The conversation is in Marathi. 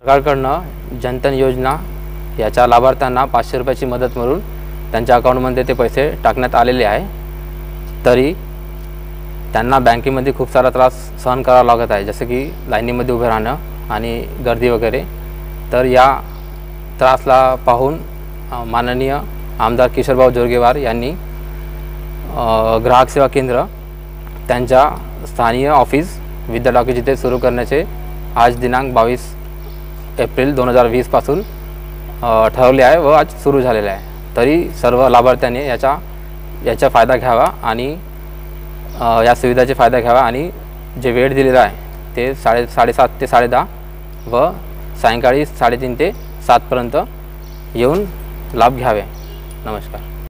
सरकारकडनं जनधन योजना याच्या लाभार्थ्यांना 500 रुपयाची मदत म्हणून त्यांच्या अकाउंटमध्ये ते पैसे टाकण्यात आलेले आहे। तरी त्यांना बँकेमध्ये खूप सारा त्रास सहन करावा लागत आहे, जसे की लाईनीमध्ये उभे राहणं आणि गर्दी वगैरे। तर या त्रासला पाहून माननीय आमदार किशोरभाऊ जोरगेवार यांनी ग्राहक सेवा केंद्र त्यांच्या स्थानीय ऑफिस विद्या टॉकीज इथे सुरू करण्याचे आज दिनांक 22 एप्रिल 2020 पासून ठरवले आहे व आज सुरू झालेले आहे। तरी सर्व लाभार्थ्यांनी याचा फायदा घ्यावा आणि या सुविधाचा फायदा घ्यावा आणि जे वेळ दिलेला आहे ते 7:30 ते 10:30 व सायंकाळी 3:30 ते 7 पर्यंत येऊन लाभ घ्यावे। नमस्कार।